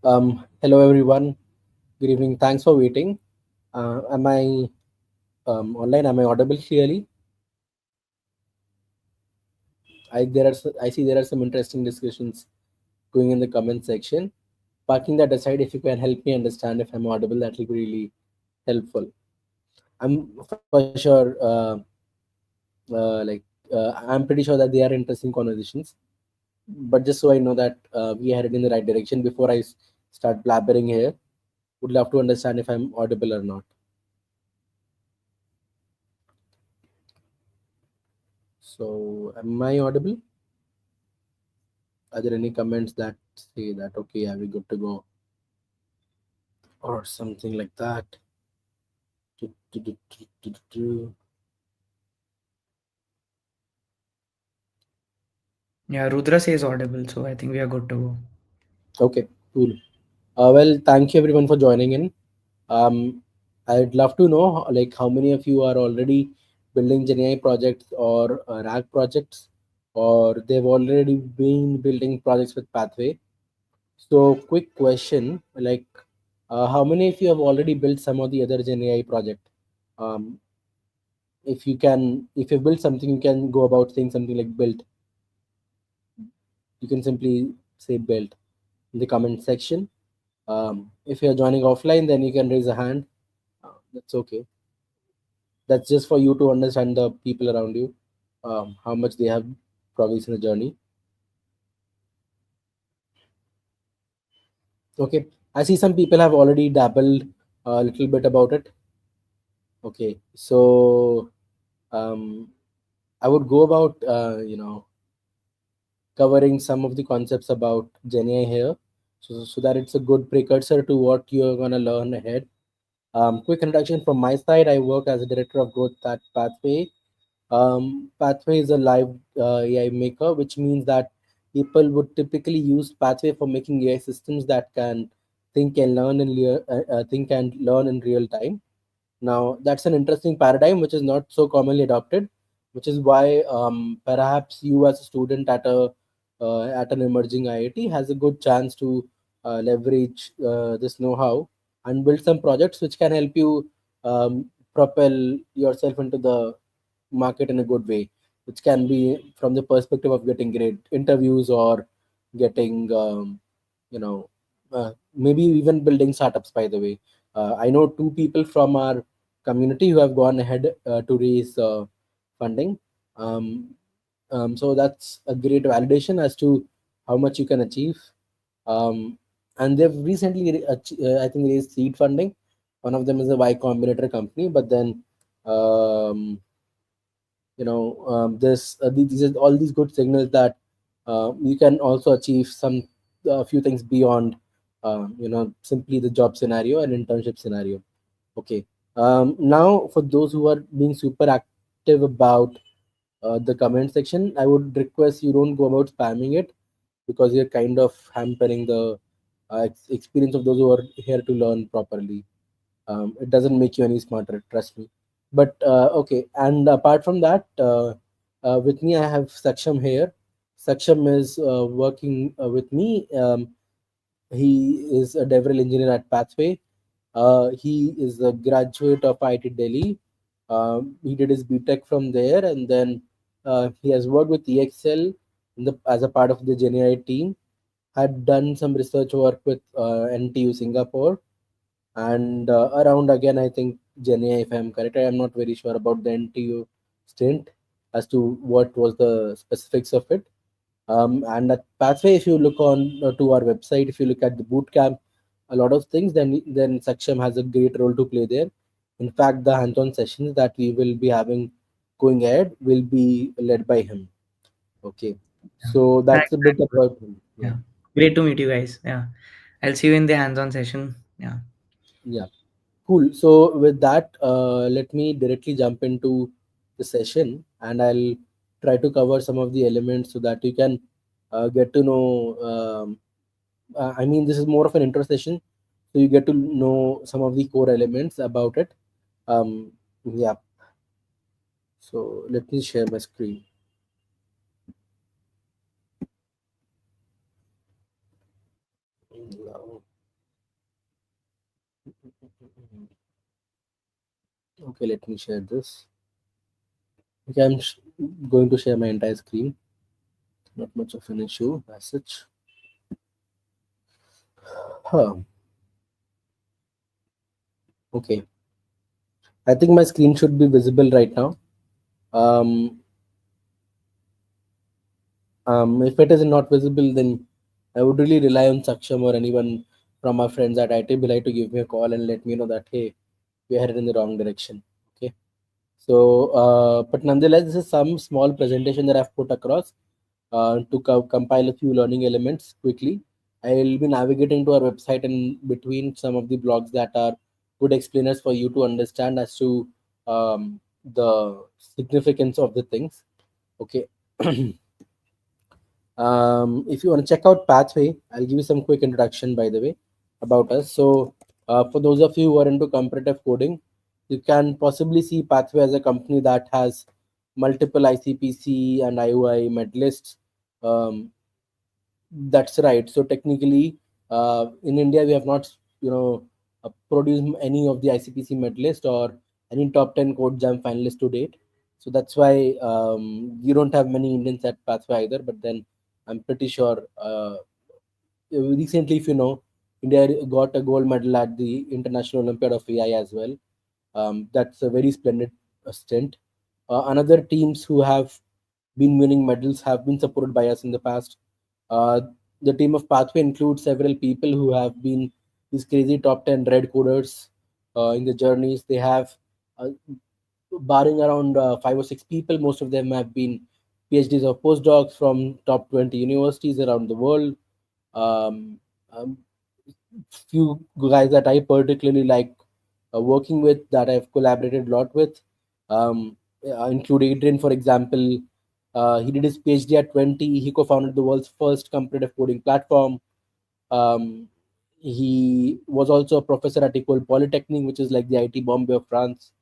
Hello everyone. Good evening. Thanks for waiting. Am I online? Am I audible clearly? I see there are some interesting discussions going in the comment section. Parking that aside, if you can help me understand if I'm audible, that will be really helpful. I'm for sure. I'm pretty sure that they are interesting conversations. But just so I know that we are headed in the right direction before start blabbering here, would love to understand if I'm audible or not. So, am I audible? Are there any comments that say that okay, are we good to go or something like that? Do, do, do, do, do. Yeah, Rudra says audible, so I think we are good to go. Okay, cool. Well, thank you everyone for joining in. Um, I'd love to know like how many of you are already building GenAI projects or RAG projects, or they've already been building projects with Pathway. So, quick question, like how many of you have already built some of the other GenAI project? Um, if you can, if you build something, you can go about saying something like built. You can simply say built in the comment section. If you're joining offline, then you can raise a hand. That's okay. That's just for you to understand the people around you, how much they have progress in the journey. Okay, I see some people have already dabbled a little bit about it. Okay, so um, I would go about covering some of the concepts about GenAI here, so that it's a good precursor to what you're gonna learn ahead. Quick introduction from my side: I work as a director of growth at Pathway. Pathway is a live AI maker, which means that people would typically use Pathway for making AI systems that can think and learn in real time. Now, that's an interesting paradigm which is not so commonly adopted, which is why perhaps you, as a student at an emerging IIT, has a good chance to leverage this know-how and build some projects which can help you propel yourself into the market in a good way, which can be from the perspective of getting great interviews or getting maybe even building startups. By the way, I know two people from our community who have gone ahead to raise funding. Um, so that's a great validation as to how much you can achieve. Um, and they've recently, I think, raised seed funding. One of them is a Y Combinator company, but then um, these are all these good signals that you can also achieve some a few things beyond simply the job scenario and internship scenario. Okay. Now, for those who are being super active about the comment section, I would request you don't go about spamming it, because you're kind of hampering the experience of those who are here to learn properly. It doesn't make you any smarter, trust me. But okay, and apart from that, with me I have Saksham here. Saksham is working with me. He is a DevRel engineer at Pathway. He is a graduate of IIT Delhi. He did his BTech from there, and then he has worked with EXL as a part of the GenAI team. Had done some research work with NTU Singapore, and around again, I think Jenny, if I'm correct, I am not very sure about the NTU stint as to what was the specifics of it. And at Pathway, if you look on to our website, if you look at the bootcamp, a lot of things, then Saksham has a great role to play there. In fact, the hands-on sessions that we will be having going ahead will be led by him. Okay, Yeah. so Thanks, that's a bit thanks. about him. Yeah. Yeah. Great to meet you guys. Yeah. I'll see you in the hands-on session. Yeah. Yeah. Cool. So with that, let me directly jump into the session, and I'll try to cover some of the elements so that you can get to know. I mean, this is more of an intro session, so you get to know some of the core elements about it. Yeah. So let me share my screen. Okay, let me share this. Okay, going to share my entire screen. Not much of an issue as such. Huh. Okay, I think my screen should be visible right now. Um, if it is not visible, then I would really rely on Saksham or anyone from our friends at IIT Bhilai to give me a call and let me know that hey, we are headed in the wrong direction. Okay. So, but nonetheless, this is some small presentation that I've put across to compile a few learning elements quickly. I'll be navigating to our website and between some of the blogs that are good explainers for you to understand as to the significance of the things. Okay. If you want to check out Pathway, I'll give you some quick introduction, by the way, about us. So, for those of you who are into competitive coding, you can possibly see Pathway as a company that has multiple ICPC and IOI medalists. Um, that's right. So technically, in India, we have not, produced any of the ICPC medalist or any top 10 code jam finalists to date. So that's why you don't have many Indians at Pathway either. But then I'm pretty sure recently, if you know, India got a gold medal at the International Olympiad of AI as well. That's a very splendid stint. Another teams who have been winning medals have been supported by us in the past. Uh, the team of Pathway includes several people who have been these crazy top 10 red coders in the journeys. They have, barring around 5 or 6 people, most of them have been PhDs or postdocs from top 20 universities around the world. Um, um, Few guys that I particularly like working with, that I've collaborated a lot with, include Adrian, for example. He did his PhD at 20. He co-founded the world's first competitive coding platform. Um, he was also a professor at Ecole Polytechnique, which is like the IT Bombay of France.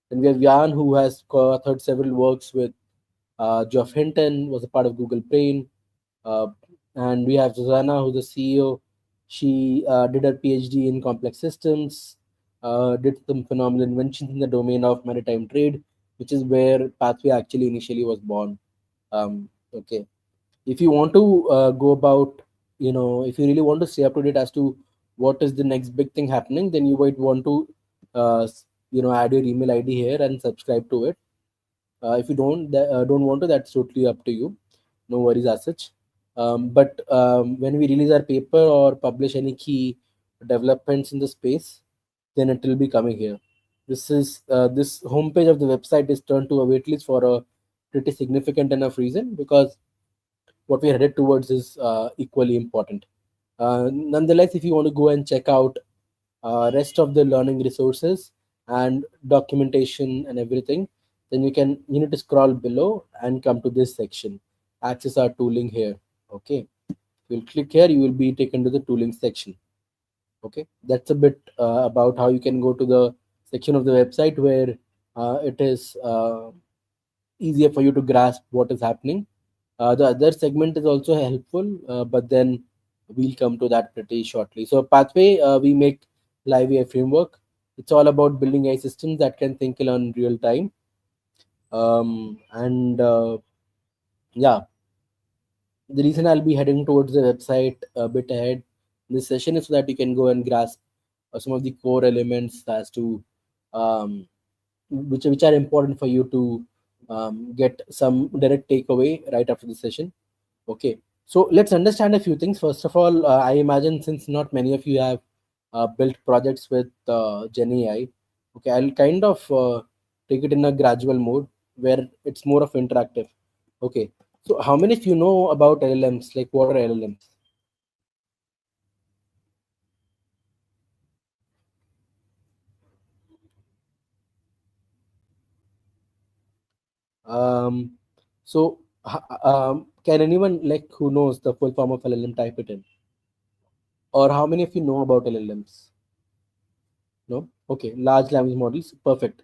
And we have Jan, who has co-authored several works with Geoff Hinton, was a part of Google Brain. Uh, and we have Susanna, who's the CEO. She did her PhD in complex systems, did some phenomenal inventions in the domain of maritime trade, which is where Pathway actually initially was born. Okay. If you want to go about, if you really want to stay up to date as to what is the next big thing happening, then you might want to, add your email ID here and subscribe to it. If you don't want to, that's totally up to you. No worries as such. But when we release our paper or publish any key developments in the space, then it will be coming here. This homepage of the website is turned to a waitlist for a pretty significant enough reason, because what we're headed towards is equally important. Nonetheless, if you want to go and check out rest of the learning resources and documentation and everything, then you need to scroll below and come to this section. Access our tooling here. Okay, you'll click here, you will be taken to the tooling section. Okay, that's a bit about how you can go to the section of the website where it is easier for you to grasp what is happening. The other segment is also helpful, but then we'll come to that pretty shortly. So, Pathway, we make LiveAI framework. It's all about building AI systems that can think and learn in real time. And yeah, the reason I'll be heading towards the website a bit ahead in this session is so that you can go and grasp some of the core elements as to um, which are important for you to get some direct takeaway right after the session. Okay, so let's understand a few things. First of all, I imagine since not many of you have built projects with Gen AI, okay, I'll kind of take it in a gradual mode where it's more of interactive. Okay, so how many of you know about LLMs? Like, what are LLMs? Um, so, can anyone like who knows the full form of LLM type it in? Or how many of you know about LLMs? No? Okay, large language models, perfect.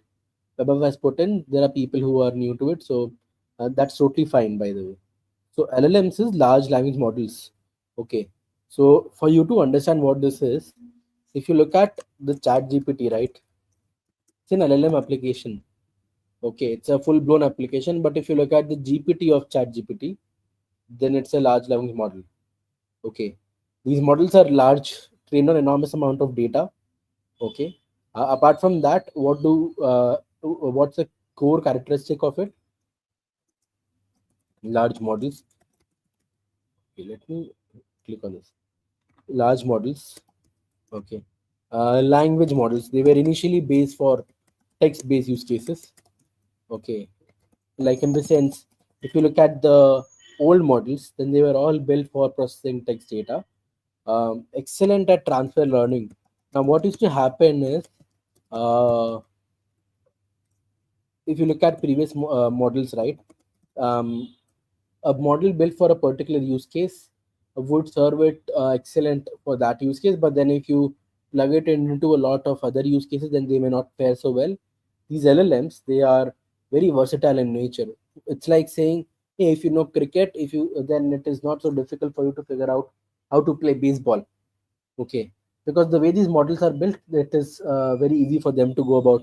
Above has put in, there are people who are new to it, so that's totally fine, by the way. So LLMs is large language models. Okay, so for you to understand what this is, if you look at the chat GPT, right? It's an LLM application. Okay, it's a full blown application. But if you look at the GPT of ChatGPT, then it's a large language model. Okay, these models are large, trained on enormous amount of data. Okay, apart from that, what's the core characteristic of it? Large models. Okay, let me click on this. Large models. Okay, language models. They were initially based for text-based use cases. Okay, like in the sense, if you look at the old models, then they were all built for processing text data. Excellent at transfer learning. Now, what used to happen is, uh, if you look at previous models, right? Um, a model built for a particular use case would serve it excellent for that use case, but then if you plug it into a lot of other use cases, then they may not fare so well. These LLMs, they are very versatile in nature. It's like saying, hey, if you know cricket, if you then it is not so difficult for you to figure out how to play baseball. Okay, because the way these models are built, it is very easy for them to go about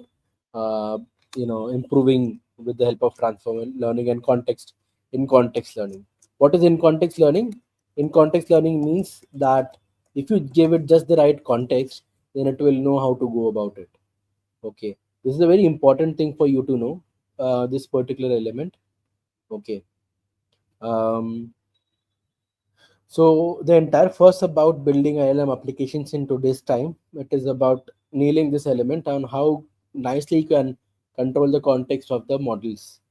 uh, improving with the help of transformer learning and context in context learning. What is in context learning? In context learning means that if you give it just the right context, then it will know how to go about it. Okay, this is a very important thing for you to know, this particular element. Okay. um, So the entire fuss about building ILM applications in today's time, it is about nailing this element on how nicely you can control the context of the models,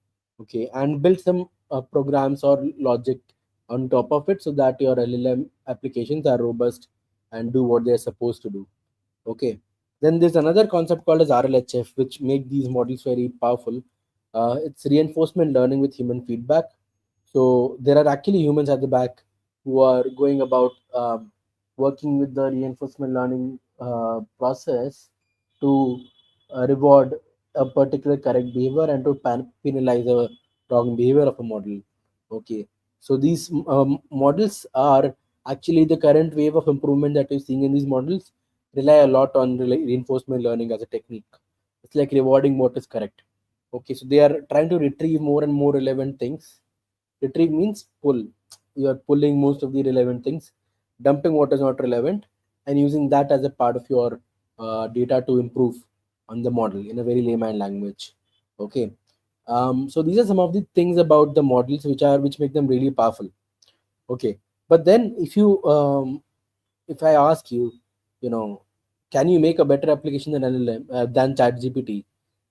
okay, and build some programs or logic on top of it so that your LLM applications are robust and do what they are supposed to do. Okay. Then there's another concept called as RLHF, which make these models very powerful. It's reinforcement learning with human feedback. So there are actually humans at the back who are going about working with the reinforcement learning process to reward a particular correct behavior and to penalize a wrong behavior of a model. Okay. So these models are actually the current wave of improvement that we're seeing in these models rely a lot on reinforcement learning as a technique. It's like rewarding what is correct. Okay, so they are trying to retrieve more and more relevant things. Retrieve means pull. You are pulling most of the relevant things, dumping what is not relevant, and using that as a part of your data to improve on the model in a very layman language. Okay, so these are some of the things about the models which make them really powerful. Okay, but then if I ask you, you know, can you make a better application than LLM than ChatGPT?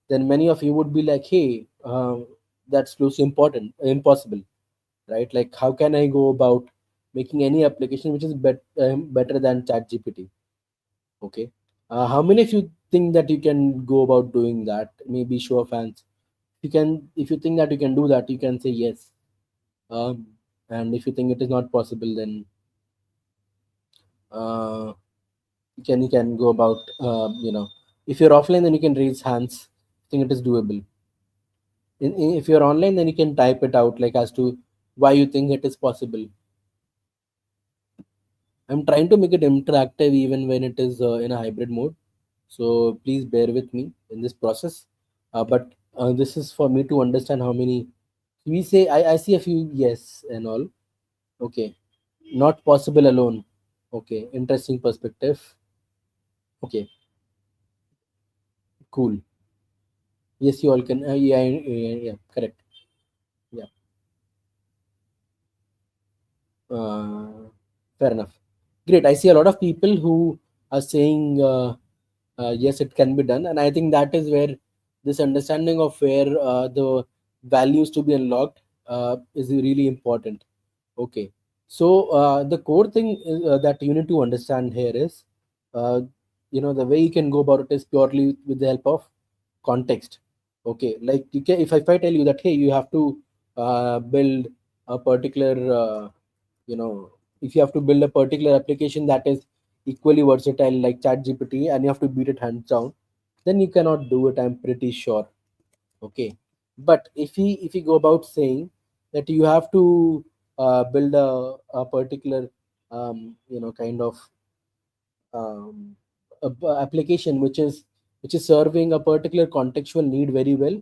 Then many of you would be like, hey, that's close to impossible, right? Like, how can I go about making any application which is better than ChatGPT? Okay, how many of you think that you can go about doing that? Maybe show of hands. If you think that you can do that, you can say yes. Um, and if you think it is not possible, then uh, you can go about if you're offline, then you can raise hands. I think it is doable. If you're online, then you can type it out like as to why you think it is possible. I'm trying to make it interactive even when it is in a hybrid mode, so please bear with me in this process. But this is for me to understand how many we say. I see a few yes and all. Okay, not possible alone. Okay, interesting perspective. Okay, cool. Yes, you all can. Yeah, correct. Yeah, uh, fair enough. Great. I see a lot of people who are saying yes, it can be done, and I think that is where this understanding of where the values to be unlocked is really important. Okay, so the core thing that you need to understand here is, uh, the way you can go about it is purely with the help of context. Okay, like you can, if I tell you that hey, you have to build a particular, if you have to build a particular application that is equally versatile like ChatGPT and you have to beat it hands down, then you cannot do it. I'm pretty sure. Okay, but if we go about saying that you have to build a particular kind of um, application which is which is serving a particular contextual need very well,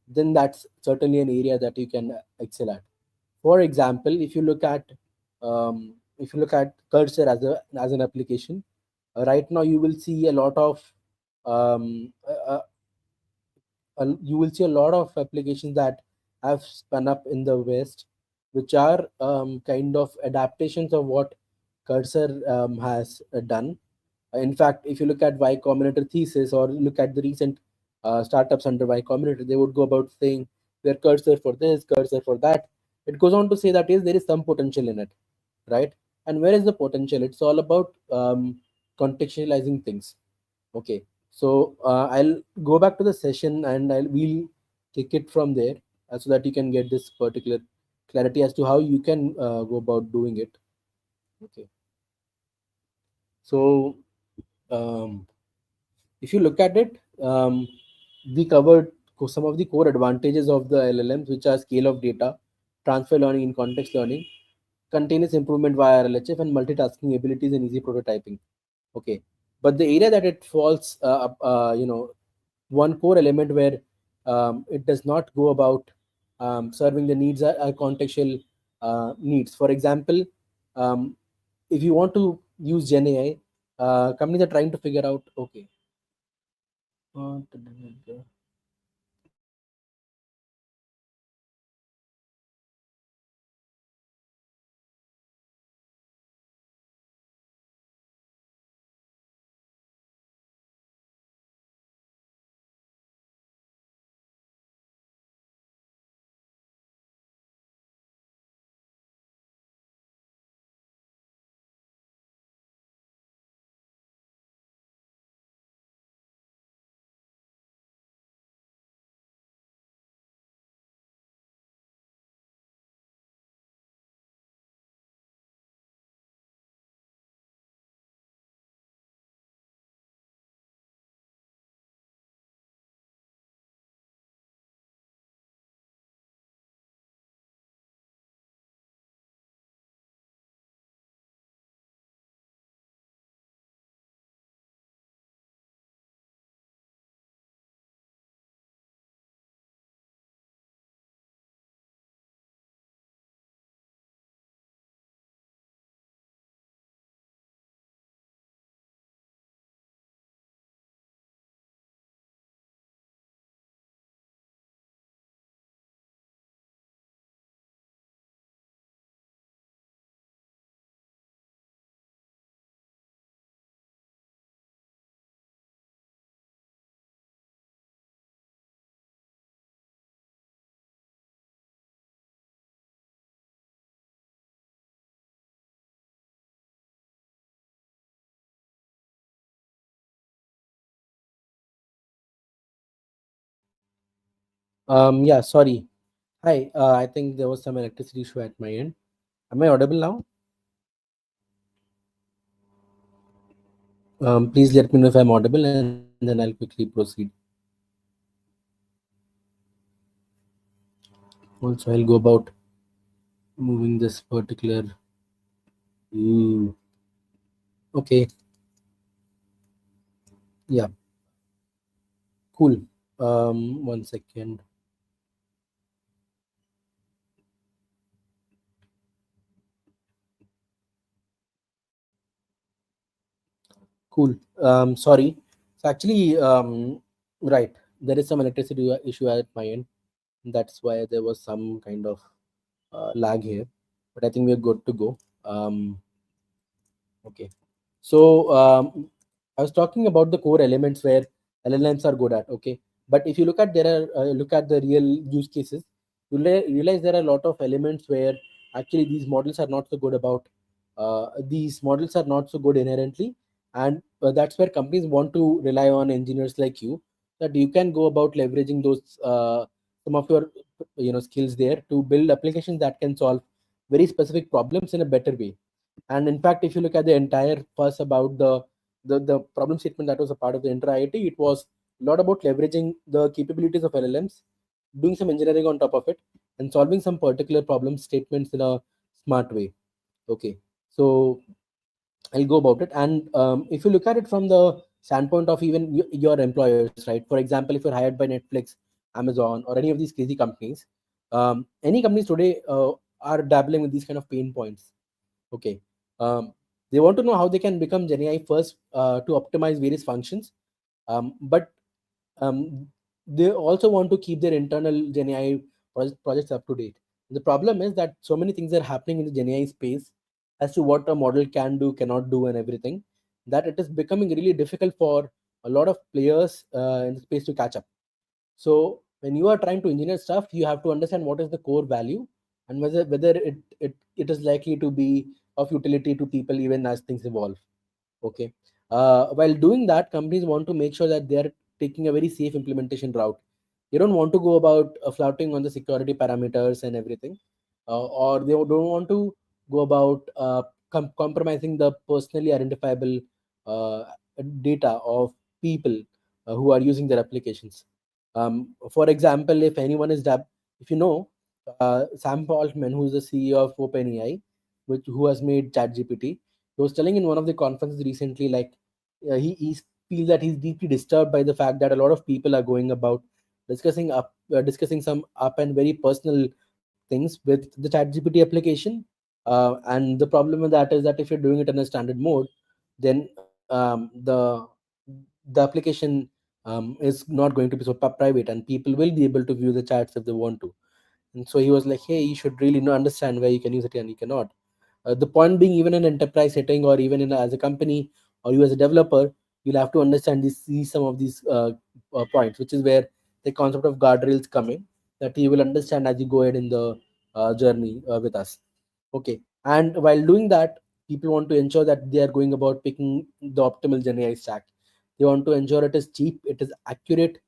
then that's certainly an area that you can excel at. For example, if you look at Cursor as an application, right now you will see a lot of um, you will see a lot of applications that have spun up in the West, which are kind of adaptations of what Cursor has done. In fact, if you look at Y Combinator thesis or look at the recent startups under Y Combinator, they would go about saying their Cursor for this, Cursor for that. It goes on to say that is there is some potential in it, right? And where is the potential? It's all about contextualizing things. Okay, so I'll go back to the session and we'll take it from there, so that you can get this particular clarity as to how you can go about doing it. Okay, so um, if you look at it, we covered some of the core advantages of the LLMs, which are scale of data, transfer learning in context learning, continuous improvement via RLHF, and multitasking abilities and easy prototyping. Okay, but the area that it falls, one core element where it does not go about serving the needs are contextual needs. For example, um, if you want to use Gen AI, companies are trying to figure out, okay, yeah, sorry. Hi, I think there was some electricity issue at my end. Am I audible now? Please let me know if I'm audible, and then I'll quickly proceed. Also, I'll go about moving this particular. Mm, okay, yeah, cool. One second. Cool. Sorry. So actually, right, there is some electricity issue at my end. That's why there was some kind of lag here, but I think we're good to go. Okay. So I was talking about the core elements where LLMs are good at. Okay, but if you look at look at the real use cases, you realize there are a lot of elements where actually these models are not so good about. These models are not so good inherently, and that's where companies want to rely on engineers like you, that you can go about leveraging those some of your skills there to build applications that can solve very specific problems in a better way. And in fact, if you look at the entire fuss about the problem statement that was a part of the inter IIT, it was a lot about leveraging the capabilities of LLMs, doing some engineering on top of it, and solving some particular problem statements in a smart way. Okay, so I'll go about it. And if you look at it from the standpoint of even your employers, right? For example, if you're hired by Netflix, Amazon, or any of these crazy companies, any companies today are dabbling with these kind of pain points. Okay. They want to know how they can become GenAI first to optimize various functions, but um, they also want to keep their internal GenAI projects up to date. The problem is that so many things are happening in the GenAI space as to what a model can do, cannot do, and everything, that it is becoming really difficult for a lot of players in the space to catch up. So when you are trying to engineer stuff, you have to understand what is the core value and whether it is likely to be of utility to people even as things evolve. Okay. While doing that, companies want to make sure that they are taking a very safe implementation route. They don't want to go about flouting on the security parameters and everything, or they don't want to go about compromising the personally identifiable uh, data of people who are using their applications. For example, if anyone is if you know Sam Altman, who is the CEO of OpenAI, who has made ChatGPT, he was telling in one of the conferences recently, like he feels that he's deeply disturbed by the fact that a lot of people are going about discussing some up and very personal things with the ChatGPT application. And the problem with that is that if you're doing it in a standard mode, then the application is not going to be so private, and people will be able to view the chats if they want to. And so he was like, hey, you should really know understand where you can use it and you cannot. The point being, even in enterprise setting, or even as a company, or you as a developer, you'll have to understand see some of these points, which is where the concept of guardrails come in, that you will understand as you go ahead in the journey with us. Okay. And while doing that, people want to ensure that they are going about picking the optimal GenAI stack. They want to ensure it is cheap, it is accurate,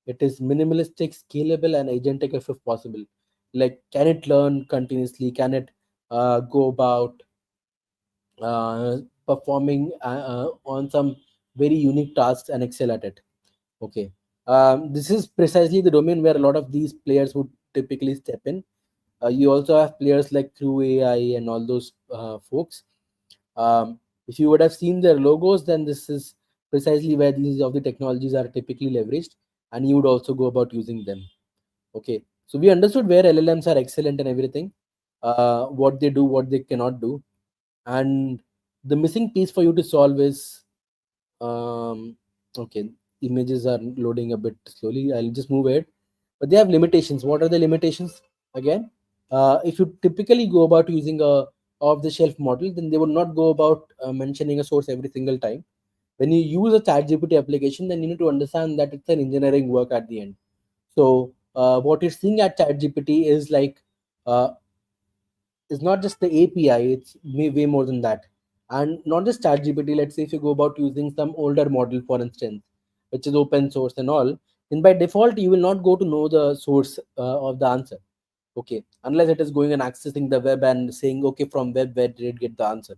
it is minimalistic, scalable, and agentic if possible. Like, can it learn continuously? Can it go about uh, performing on some very unique tasks and excel at it? Okay. This is precisely the domain where a lot of these players would typically step in. You also have players like Crew AI and all those folks. If you would have seen their logos, then this is precisely where these of the technologies are typically leveraged, and you would also go about using them. Okay, so we understood where LLMs are excellent and everything, what they do, what they cannot do, and the missing piece for you to solve is okay. Images are loading a bit slowly. I'll just move ahead, but they have limitations. What are the limitations? Again, if you typically go about using a off-the-shelf model, then they would not go about mentioning a source every single time. When you use a ChatGPT application, then you need to understand that it's an engineering work at the end. So what you're seeing at ChatGPT is like uh, it's not just the API, it's way more than that. And not just ChatGPT, let's say if you go about using some older model, for instance, which is open source and all, then by default, you will not go to know the source of the answer. Okay. Unless it is going and accessing the web and saying, okay, from web, where did it get the answer?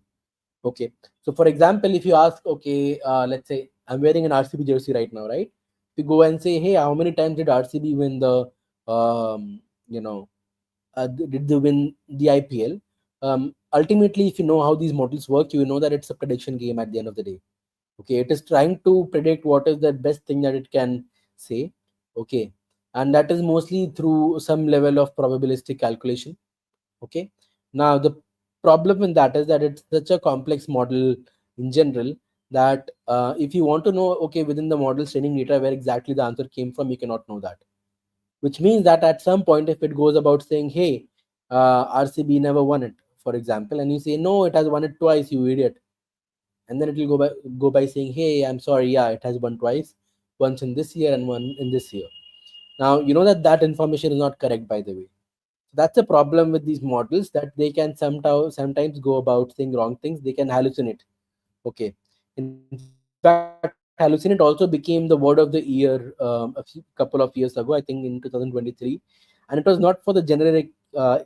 Okay. So, for example, if you ask, okay, let's say I'm wearing an RCB jersey right now, right? You go and say, hey, how many times did RCB win the, you know, did they win the IPL? Ultimately, if you know how these models work, you know that it's a prediction game at the end of the day. Okay, it is trying to predict what is the best thing that it can say. Okay, and that is mostly through some level of probabilistic calculation. Okay, now the problem in that is that it's such a complex model in general that if you want to know, okay, within the model's training data where exactly the answer came from, you cannot know that, which means that at some point, if it goes about saying, hey, RCB never won it, for example, and you say, no, it has won it twice, you idiot. And then it will go by saying, hey, I'm sorry, yeah, it has won twice, once in this year and one in this year. Now, you know that that information is not correct, by the way. So that's a problem with these models, that they can sometimes go about saying wrong things. They can hallucinate. Okay. In fact, hallucinate also became the word of the year couple of years ago, I think in 2023, and it was not for the generic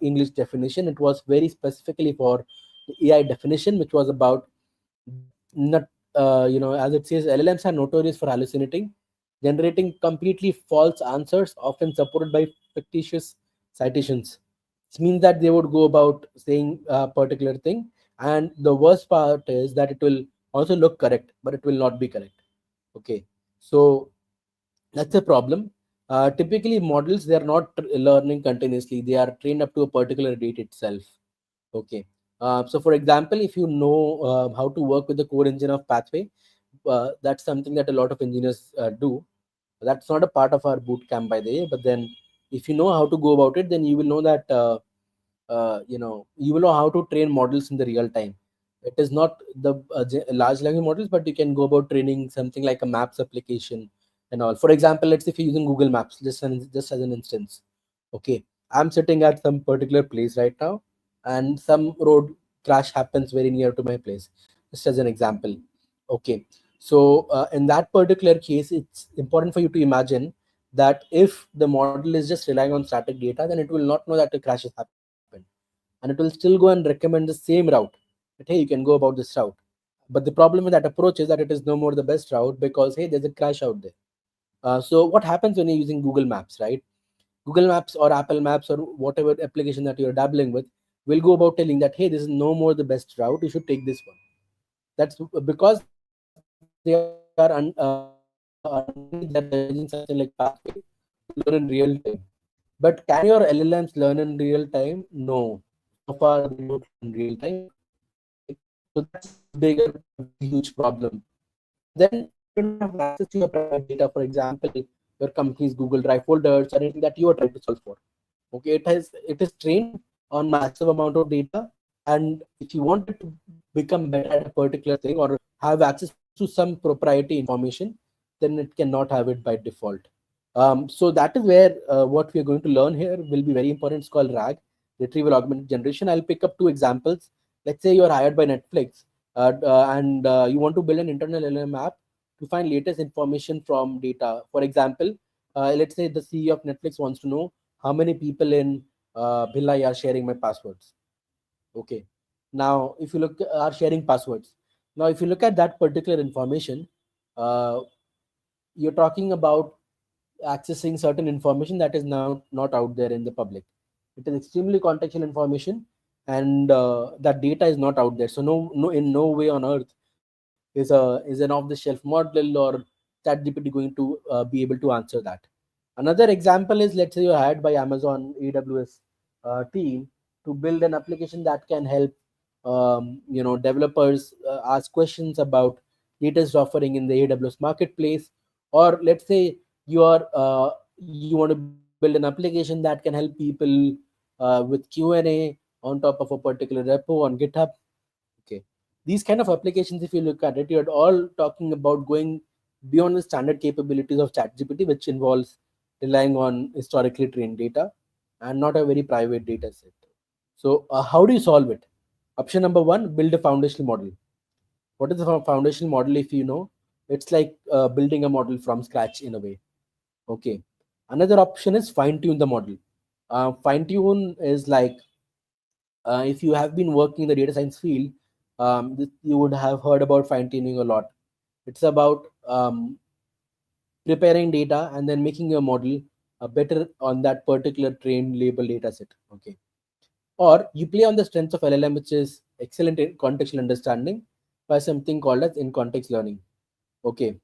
English definition. It was very specifically for the AI definition, which was about that not as it says, LLMs are notorious for hallucinating, generating completely false answers, often supported by fictitious citations. This means that they would go about saying a particular thing, and the worst part is that it will also look correct, but it will not be correct. Okay, so that's a problem. Typically, models, they are not learning continuously. They are trained up to a particular date itself. Okay. So, for example, if you know how to work with the core engine of Pathway, that's something that a lot of engineers do. That's not a part of our boot camp, by the way. But then, if you know how to go about it, then you will know that you will know how to train models in the real time. It is not the large language models, but you can go about training something like a maps application and all. For example, let's say if you're using Google Maps, just as an instance. Okay, I'm sitting at some particular place right now, and some road crash happens very near to my place, just as an example. Okay, so in that particular case, it's important for you to imagine that if the model is just relying on static data, then it will not know that a crash has happened, and it will still go and recommend the same route, that hey, you can go about this route. But the problem with that approach is that it is no more the best route, because hey, there's a crash out there. So what happens when you're using Google Maps, right? Google Maps or Apple Maps or whatever application that you're dabbling with will go about telling that hey, this is no more the best route, you should take this one. That's because they are underneath, they are leveraging something like Pathway to learn in real time. But can your LLMs learn in real time? No. So far, they don't learn in real time. Okay. So that's a bigger, a very huge problem. And then you don't have access to your private data. For example, your company's Google Drive folders or anything that you are trying to solve for. Okay, it is trained on massive amount of data, and if you want it to become better at a particular thing or have access to some proprietary information, then it cannot have it by default. So that is where what we are going to learn here will be very important. It's called RAG, retrieval augmented generation. I'll pick up two examples. Let's say you're hired by Netflix, and you want to build an internal LLM app to find latest information from data. For example, let's say the CEO of Netflix wants to know how many people in Bhilai are sharing my passwords. Okay. Now, if you look are sharing passwords. Now, if you look at that particular information, uh, you're talking about accessing certain information that is now not out there in the public. It is extremely contextual information, and that data is not out there. So in no way on earth is an off-the-shelf model or ChatGPT going to be able to answer that. Another example is, let's say you're hired by Amazon AWS team to build an application that can help developers ask questions about latest offering in the AWS marketplace. Or let's say you want to build an application that can help people with Q&A on top of a particular repo on GitHub. Okay, these kind of applications, if you look at it, you're all talking about going beyond the standard capabilities of ChatGPT, which involves relying on historically trained data and not a very private data set. So how do you solve it? Option number one: build a foundational model. What is a foundational model? If you know, it's like building a model from scratch in a way. Okay. Another option is fine tune the model. Fine tune is like, if you have been working in the data science field, you would have heard about fine tuning a lot. It's about preparing data and then making your model better on that particular trained label data set. Okay. Or you play on the strengths of LLM, which is excellent in contextual understanding, by something called as in context learning. Okay.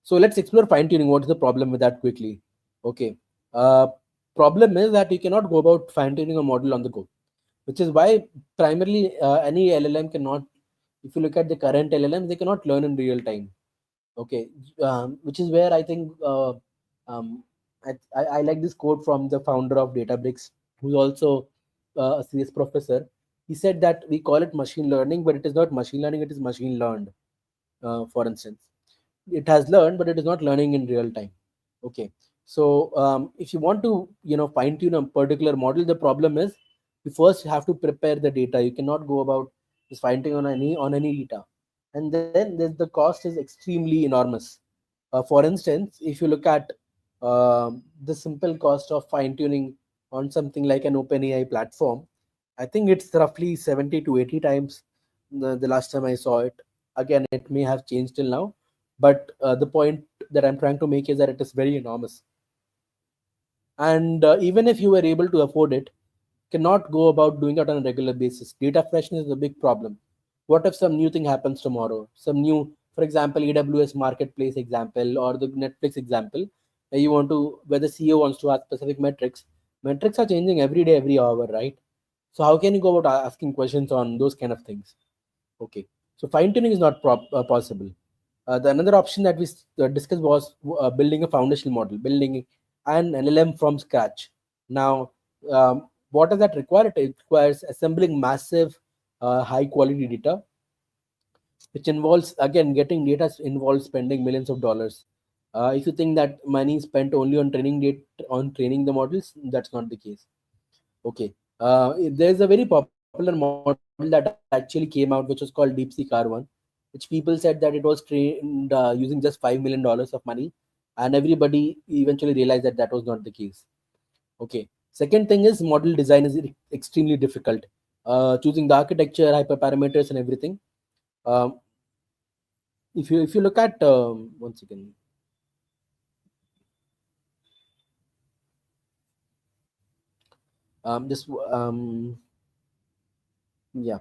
So let's explore fine tuning. What is the problem with that quickly? Okay. Uh, Problem is that you cannot go about fine tuning a model on the go, which is why primarily any LLM cannot. If you look at the current LLMs, they cannot learn in real time. Okay, which is where I think um, I like this quote from the founder of Databricks, who's also a CS professor. He said that we call it machine learning, but it is not machine learning; it is machine learned. For instance, it has learned, but it is not learning in real time. Okay, so if you want to fine tune a particular model, the problem is you first have to prepare the data. You cannot go about just fine tuning on any data, and then the cost is extremely enormous. For instance, if you look at the simple cost of fine tuning on something like an OpenAI platform, I think it's roughly 70 to 80 times the last time I saw it. Again, it may have changed till now, but the point that I'm trying to make is that it is very enormous. And even if you were able to afford it, cannot go about doing it on a regular basis. Data freshness is a big problem. What if some new thing happens tomorrow? Some new For example, AWS marketplace example or the Netflix example, where the CEO wants to ask specific metrics. Metrics are changing every day, every hour, right? So how can you go about asking questions on those kind of things? Okay, so fine tuning is not possible. The another option that we discussed was building a foundational model, building an LLM from scratch. Now, what does that require? It requires assembling massive, high quality data, which involves, again, getting data involves spending millions of dollars. If you think that money is spent only on training the models, that's not the case. Okay. There's a very popular model that actually came out, which was called DeepSeek R1, which people said that it was trained using just $5 million of money, and everybody eventually realized that that was not the case. Okay. Second thing is model design is extremely difficult. Choosing the architecture, hyperparameters, and everything. Um, if you look at one second, just yeah,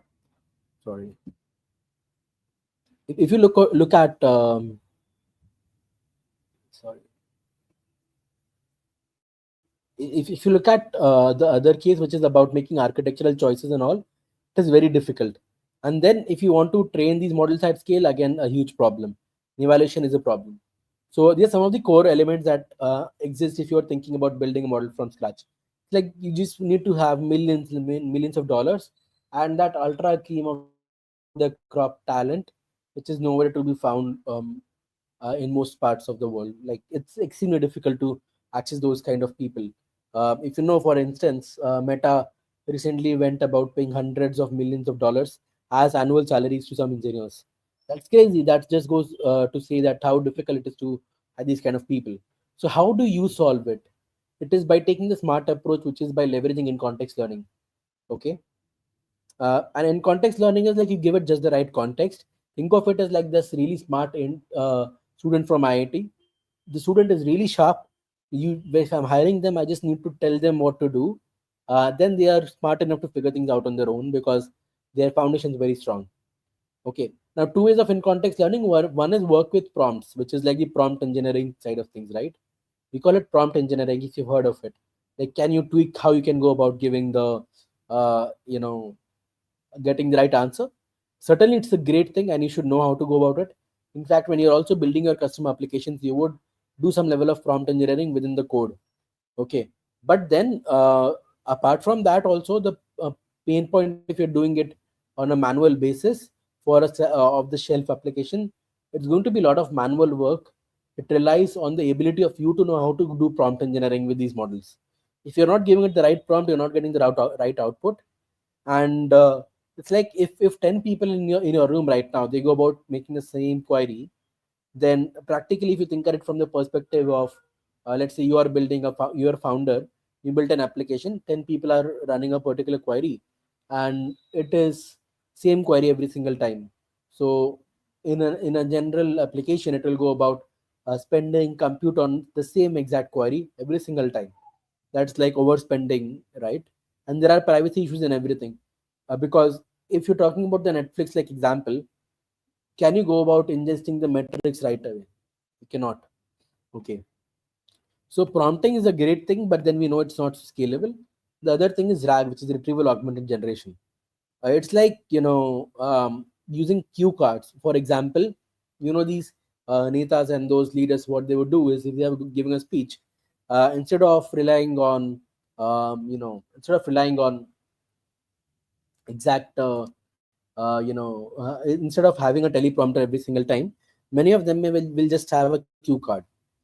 sorry. If you look at sorry, if you look at the other case, which is about making architectural choices and all, it is very difficult. And then if you want to train these models at scale, again, a huge problem. Evaluation is a problem. So these are some of the core elements that exist if you're thinking about building a model from scratch. Like, you just need to have millions of dollars, and that ultra cream of the crop talent, which is nowhere to be found in most parts of the world. Like, it's extremely difficult to access those kind of people. If you know, for instance, Meta recently went about paying hundreds of millions of dollars as annual salaries to some engineers. That's crazy. That just goes to say that how difficult it is to have these kind of people. So how do you solve it? It is by taking the smart approach, which is by leveraging in context learning. Okay. And in context learning is like, you give it just the right context. Think of it as like this really smart student from IIT. The student is really sharp. If I'm hiring them, I just need to tell them what to do. Then they are smart enough to figure things out on their own because their foundation is very strong. Okay. Now, two ways of in context learning. One is work with prompts, which is like the prompt engineering side of things, right? We call it prompt engineering if you've heard of it. Like, can you tweak how you can go about giving the, uh, you know, getting the right answer? Certainly, it's a great thing, and you should know how to go about it. In fact, when you're also building your custom applications, you would do some level of prompt engineering within the code. Okay, but then apart from that, also the pain point, if you're doing it on a manual basis for off the shelf application, it's going to be a lot of manual work. It relies on the ability of you to know how to do prompt engineering with these models. If you're not giving it the right prompt, you're not getting the right output. And it's like, if 10 people in your room right now, they go about making the same query, then practically, if you think at it from the perspective of, let's say you are building you're a founder, you built an application, 10 people are running a particular query, and it is same query every single time. So in a general application, it will go about spending compute on the same exact query every single time. That's like overspending, right? And there are privacy issues and everything, because if you're talking about the Netflix like example, can you go about ingesting the metrics right away? You cannot. Okay. So prompting is a great thing, but then we know it's not scalable. The other thing is RAG, which is retrieval augmented generation. It's like, using cue cards. For example, these netas and those leaders, what they would do is, if they are giving a speech, instead of relying on, exact instead of having a teleprompter every single time, many of them will just have a cue card.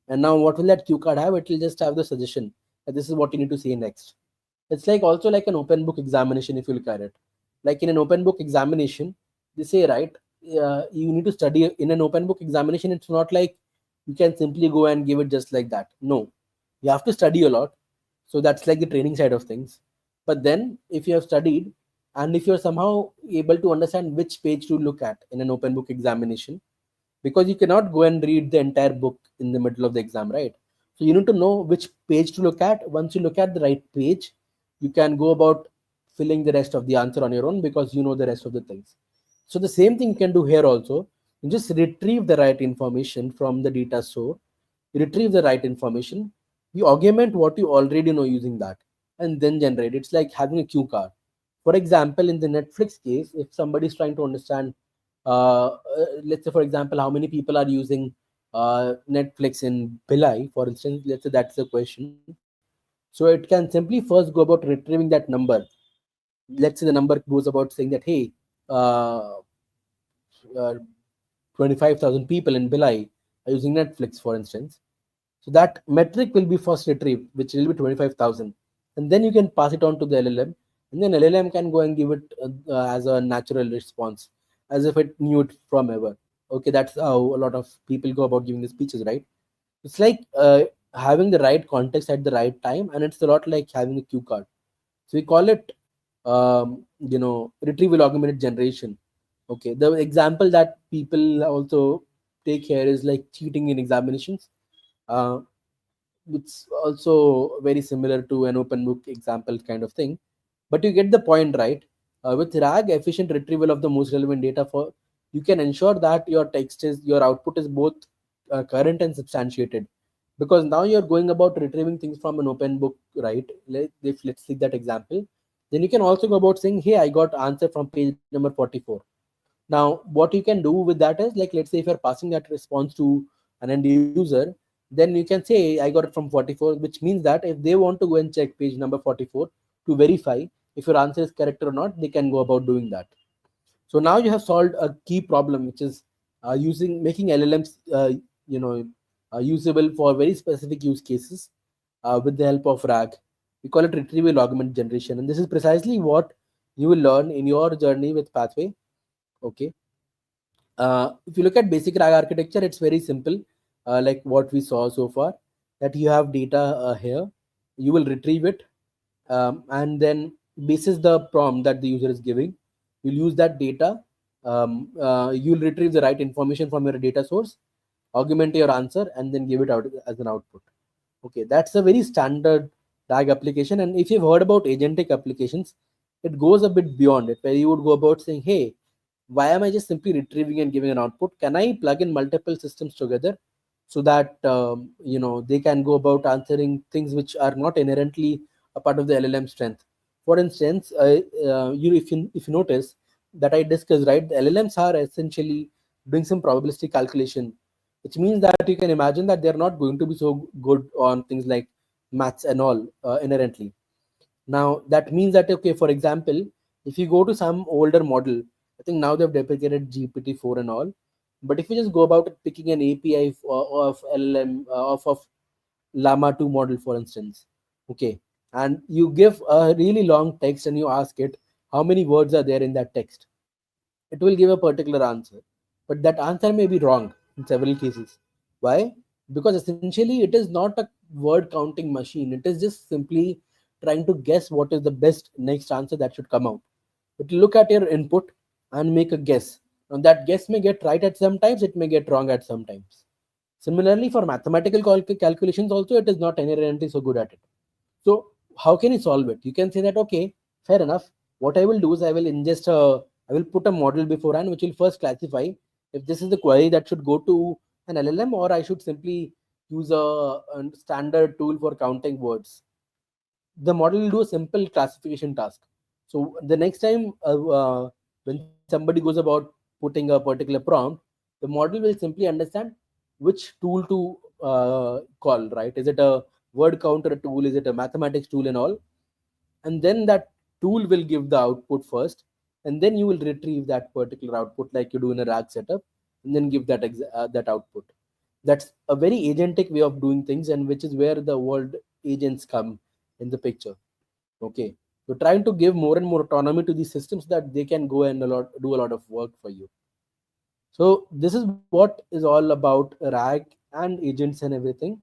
And now, what will that cue card have? It will just have the suggestion that this is what you need to say next. It's like also like an open book examination, if you look at it. Like in an open book examination, they say, right, you need to study. In an open book examination, it's not like you can simply go and give it just like that. No, you have to study a lot. So that's like the training side of things. But then, if you have studied, and if you're somehow able to understand which page to look at in an open book examination, because you cannot go and read the entire book in the middle of the exam, right? So you need to know which page to look at. Once you look at the right page, you can go about filling the rest of the answer on your own, because you know the rest of the things. So the same thing you can do here also. You just retrieve the right information from the data store, you retrieve the right information, you augment what you already know using that, and then generate. It's like having a cue card. For example, in the Netflix case, if somebody is trying to understand, let's say, for example, how many people are using Netflix in Bhilai, for instance, let's say that's the question. So it can simply first go about retrieving that number. Let's say the number goes about saying that, hey, uh, uh, 25,000 people in Bhilai are using Netflix, for instance. So that metric will be first retrieved, which will be 25,000. And then you can pass it on to the LLM. And then LLM can go and give it as a natural response, as if it knew it from ever. Okay, that's how a lot of people go about giving the speeches, right? It's like having the right context at the right time, and it's a lot like having a cue card. So we call it, retrieval augmented generation. Okay, the example that people also take here is like cheating in examinations. Uh, it's also very similar to an open book example kind of thing, but you get the point, right? With RAG, efficient retrieval of the most relevant data, for you can ensure that your output is both current and substantiated, because now you're going about retrieving things from an open book, right? Let's take that example. Then you can also go about saying, hey, I got answer from page number 44. Now, what you can do with that is, like, let's say if you're passing that response to an end user, then you can say, I got it from 44, which means that if they want to go and check page number 44 to verify if your answer is correct or not, they can go about doing that. So now you have solved a key problem, which is using making LLMs, usable for very specific use cases with the help of RAG. We call it retrieval augment generation, and this is precisely what you will learn in your journey with Pathway. Okay. If you look at basic RAG architecture, it's very simple, like what we saw so far. That you have data here, you will retrieve it, and then basis the prompt that the user is giving, you'll use that data. You'll retrieve the right information from your data source, augment your answer, and then give it out as an output. Okay, that's a very standard RAG application. And if you've heard about agentic applications, it goes a bit beyond it, where you would go about saying, hey, why am I just simply retrieving and giving an output? Can I plug in multiple systems together so that they can go about answering things which are not inherently a part of the LLM strength? For instance, if you notice that I discussed, right, the LLMs are essentially doing some probabilistic calculation, which means that you can imagine that they're not going to be so good on things like maths and all inherently. Now that means that, okay, for example, if you go to some older model, I think now they've deprecated GPT-4 and all. But if you just go about picking an API of LLM of Llama 2 model, for instance, okay, and you give a really long text and you ask it how many words are there in that text, it will give a particular answer. But that answer may be wrong in several cases. Why? Because essentially it is not a word counting machine. It is just simply trying to guess what is the best next answer that should come out. It will look at your input and make a guess. Now that guess may get right at some times, it may get wrong at some times. Similarly, for mathematical calculations also, it is not inherently so good at it. So how can you solve it? You can say that, okay, fair enough. What I will do is I will put a model beforehand which will first classify if this is the query that should go to an LLM, or I should simply use a standard tool for counting words. The model will do a simple classification task. So the next time when somebody goes about putting a particular prompt, the model will simply understand which tool to call, right? Is it a word counter tool? Is it a mathematics tool and all? And then that tool will give the output first, and then you will retrieve that particular output like you do in a RAG setup, and then give that output. That's a very agentic way of doing things, and which is where the word agents come in the picture. Okay, so trying to give more and more autonomy to these systems that they can go and do a lot of work for you. So this is what is all about RAG and agents and everything.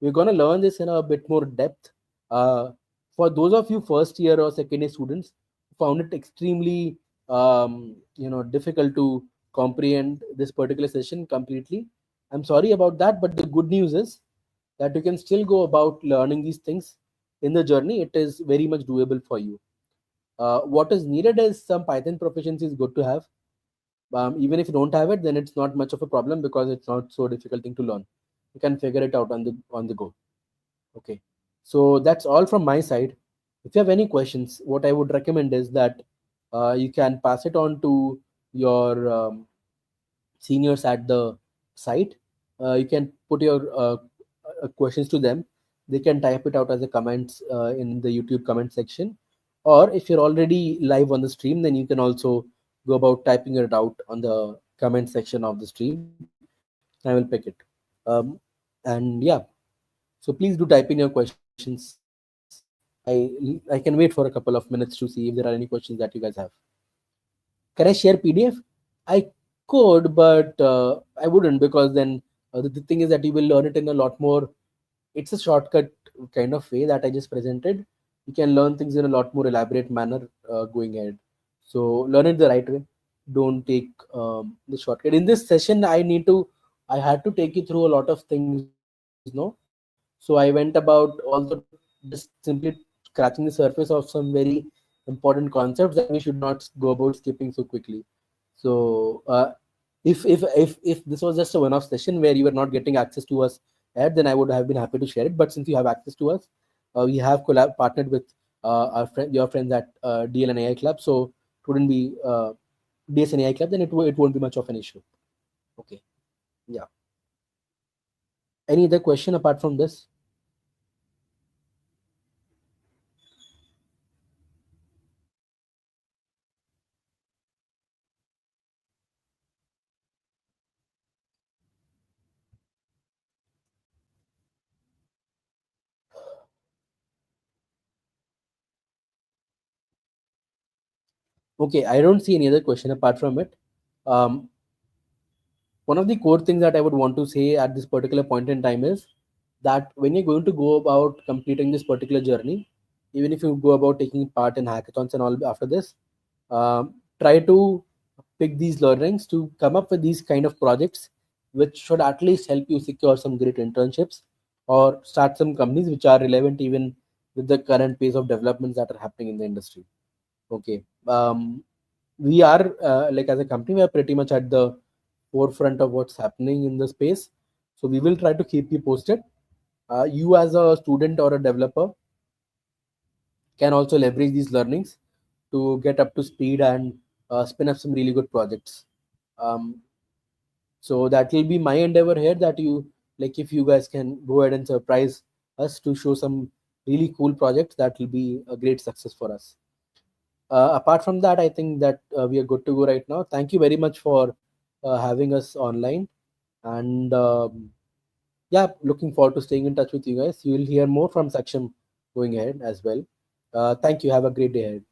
We're going to learn this in a bit more depth. Uh, for those of you first year or second year students who found it extremely difficult to comprehend this particular session completely, I'm sorry about that. But the good news is that you can still go about learning these things in the journey. It is very much doable for you. What is needed is some Python proficiency is good to have. Even if you don't have it, then it's not much of a problem because it's not so difficult thing to learn. You can figure it out on the go. Okay, so that's all from my side. If you have any questions, what I would recommend is that you can pass it on to your seniors at the site. You can put your questions to them. They can type it out as a comments in the YouTube comment section. Or if you're already live on the stream, then you can also go about typing it out on the comment section of the stream. I will pick it. Um, and yeah, so please do type in your questions. I can wait for a couple of minutes to see if there are any questions that you guys have. Can I share PDF? I could, but I wouldn't because then the thing is that you will learn it in a lot more. It's a shortcut kind of way that I just presented. You can learn things in a lot more elaborate manner going ahead. So learn it the right way. Don't take the shortcut. In this session, I had to take you through a lot of things, no? So I went about also just simply scratching the surface of some very important concepts that we should not go about skipping so quickly. So if this was just a one-off session where you were not getting access to us at, then I would have been happy to share it. But since you have access to us, we have partnered with your friends at DL and AI Club, so it wouldn't be DS and AI Club, then it won't be much of an issue. Okay, yeah. Any other question apart from this? Okay, I don't see any other question apart from it. Um, One of the core things that I would want to say at this particular point in time is that when you're going to go about completing this particular journey, even if you go about taking part in hackathons and all after this, try to pick these learnings to come up with these kind of projects which should at least help you secure some great internships or start some companies which are relevant even with the current pace of developments that are happening in the industry. Okay. We are like as a company, we are pretty much at the forefront of what's happening in the space. So we will try to keep you posted. You as a student or a developer can also leverage these learnings to get up to speed and spin up some really good projects. Um, so that will be my endeavor here. That you like, if you guys can go ahead and surprise us to show some really cool projects, that will be a great success for us. Apart from that, I think that we are good to go right now. Thank you very much for having us online. And yeah, looking forward to staying in touch with you guys. You will hear more from Saksham going ahead as well. Thank you. Have a great day ahead.